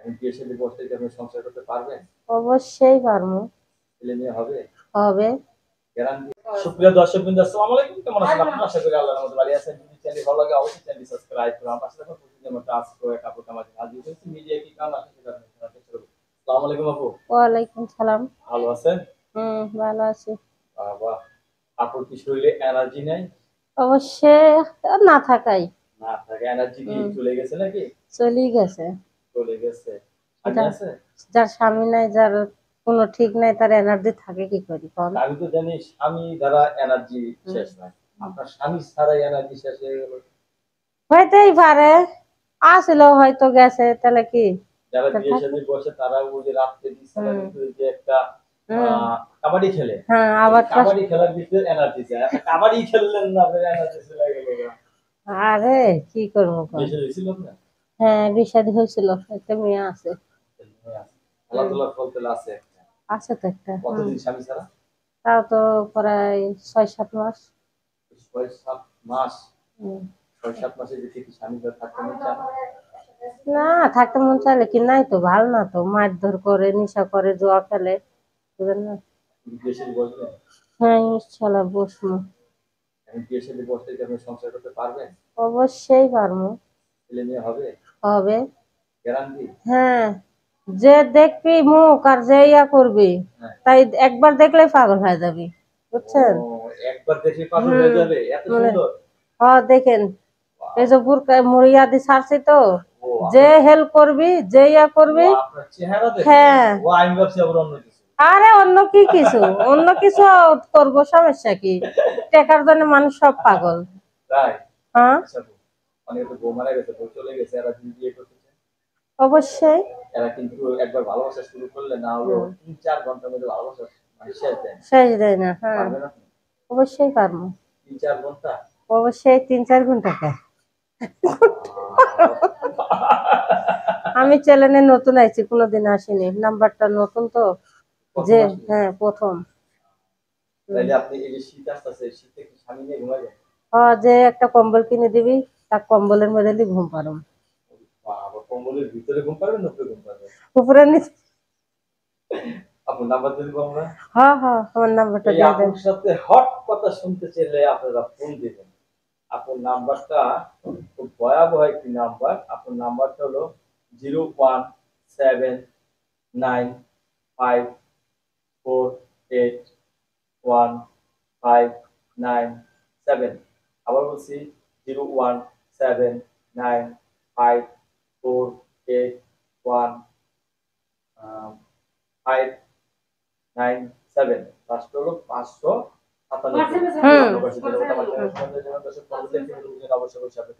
বিয়ে শাদী বসতে কি আপনি সংসার করতে পারবেন? অবশ্যই পারবো। ছেলে মেয়ে হবে? হবে। গ্যারান্টি? সুপ্রিয় দর্শকবৃন্দ, আসসালামু আলাইকুম। কেমন আছেন আপনারা? আশা করি আল্লাহর রহমতে ভালো আছেন। যদি চ্যানেলটি ভালো লাগে অবশ্যই চ্যানেলটি সাবস্ক্রাইব করুন। পাশে থাকা প্রতিদিনের মতো আজকেও এক আপুর মাঝে হাজির হয়েছি। মিডিয়া কি কাম আছে সেটা আমি জানাতে চাই। আসসালামু আলাইকুম আপু। ওয়ালাইকুম সালাম। ভালো আছেন? ভালো আছি। বাহ! আপুর কি শরীরে এনার্জি নাই? অবশ্যই না থাকাই। না থাকে এনার্জি কি হুম চলে গেছে নাকি? চলেই গেছে। চলে গেছে। স্বামী যার আছে? যার স্বামী নাই, যার কোনো ঠিক নাই, তার এনার্জি থাকে কি করি কোন? আমি তো জানি স্বামী দ্বারা এনার্জি হুম, শেষ নাই। আপনার স্বামী ছাড়াই এনার্জি শেষ হয়ে গেল। হইতেই পারে। আসিল হয়তো গেছে, তাহলে কি? যারা তা বিয়ে থাকে। শাদী বসে তারা ওই যে রাত্রে বিছানার হুম ভিতরে যে একটা হুম কাবাডি খেলে, হ্যাঁ, ওই যে আবার কাবাডি খেলার ভিতরে এনার্জি যায়। আপনি কাবাডি খেললেন না, আপনার এনার্জি চলে গেল গা। আরে কি করবো বিয়ে কোন? শাদী ছিল না? হ্যাঁ, বিষাদ হয়েছিল, একটা মেয়ে আছে। হুম খেলাধুলার ফল তাহলে আছে একটা। আছে তো একটা। কতদিন স্বামী ছাড়া? তাও তো প্রায় 6-7 মাস। 6-7 মাস? হুম 6-7 মাসে যদি কি স্বামী ধরে থাকতে মন চান? না, থাকতে মন চাইলে কি, নাই তো, ভালো না তো, মারধর করে, নেশা করে, জুয়া খেলে, বুঝলেন না? বিয়ে শাদী বসবেন? হ্যাঁ, ইনশাল্লাহ বসবো। এখন বিয়ে শাদী বসতে কি আপনি সংসার করতে পারবেন? অবশ্যই পারবো। ছেলে মেয়ে হবে? হবে। গ্যারান্টি? হ্যাঁ, যে দেখবি মুখ আর যে ইয়া করবি, হ্যাঁ। তাই একবার দেখলেই পাগল হয়ে যাবি, ও, বুঝছেন? একবার দেখে পাগল হয়ে হুম যাবে? এত মানে সুন্দর? দেখেন, এই ওয়াও! যে বুরকা মুড়িয়াদি ছাড়ছি তো, ও যে আপনার হেল্প করবি, যে ইয়া করবি। আপনার চেহারা দেখে? হ্যাঁ। ও আমি ভাবছি আবার অন্য কিছু। আরে অন্য কি কিছু, অন্য কিছু করবো, সমস্যা কি? টাকার জন্য মানুষ সব পাগল। তাই? হ্যাঁ, আচ্ছা আপু, অনেকে তো বউ মারা গেছে, বউ চলে গেছে, এরা যদি বিয়ে করতে চায়, অবশ্যই। এরা কিন্তু একবার ভালোবাসা শুরু করলে না হলেও হুম 3-4 ঘন্টার মধ্যে ভালোবাসা মানে শেষ দেয় না। শেষ দেয় না, হ্যাঁ। পারবেন আপনি? অবশ্যই পারবো। 3-4 ঘন্টা? অবশ্যই 3-4 ঘন্টা কে? আমি চ্যানেলে নতুন আইছি, কোনোদিন আসিনি, নাম্বারটা নতুন তো। প্রথম যে আসলে? হ্যাঁ, প্রথম। হুম। তাইলে আপনি এই যে শীত আসতেছে, শীতে কি স্বামী নিয়ে ঘুমাবেন? যে একটা কম্বল কিনে দিবি, তার কম্বলের মধ্যে ঘুম পারুম। আবার কম্বলের ভিতরে ঘুম পারবেন না উপরে ঘুম পারবেন? উপরে নিচে। আপনার নাম্বার যদি পাবো না? হ্যাঁ হ্যাঁ, আমার নাম্বারটা এই দিয়ে আপুর দেন। সাথে হট কথা শুনতে চাইলে আপনারা ফোন দিবেন। আপনার নাম্বারটা খুব ভয়াবহ একটি নাম্বার। আপনার নাম্বারটা হলো 01795481597। আবার বলছি 01795481597। লাস্ট হলো 597। হুম প্রবাসীদের ওটা আমার চ্যানেল সম্বন্ধে জানার দর্শক বন্ধুদের অবশ্যই অবশ্যই আপনি